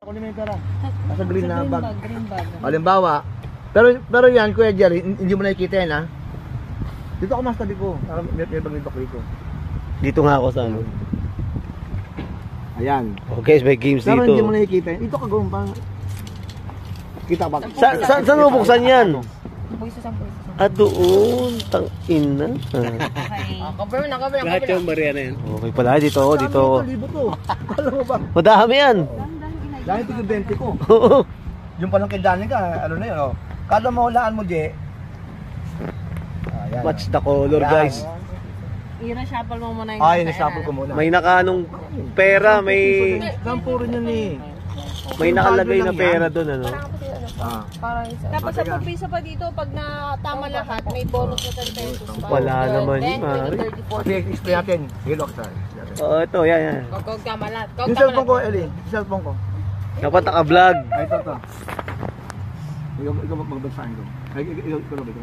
Ako na may pera. Nasa green na bag. Green bag. Halimbawa, pero yan, Kuya Jerry, hindi mo nakikita yan, ha? Dito ako mas tabi ko. May bag nito ko. Dito nga ako sa ano. Ayan. Okay, may games Pero hindi dito. mo nakikita yan. Dito ka gawin pa. Kita ba? Saan mo buksan yan? Puwiso sa puwiso. Doon. Tangina. Okay. Cover na, cover na. Lahat yung barya na yan. Okay pala, dito ako, dito. Libo to. Alam mo ba? Madami yan. Dahil tigil 20 ko. Yung palang kay Daniel ka, ano na yun, oh. Kada mahulaan mo, Je. Ayan. Match the color, guys. I-reshuffle mo muna yung Ay, nasapol ko muna. May nakanong pera, may Dampo rin yan eh. may nakalagay na pera doon, ano. Ah. Tapos sa pagpisa pa dito, pag natama lahat, may bonus na 10 pesos pa. Wala naman yun, 10, Mari. 20, 30, 40. Okay, explain natin. Hello, sir. Ito, yan. Kog kamalat. Yung cellphone ko, Eli. Yung cellphone ko. Dapat naka-vlog. Ay, ito. Ikaw magbagsahin ko. Ay, ikaw na ba ito?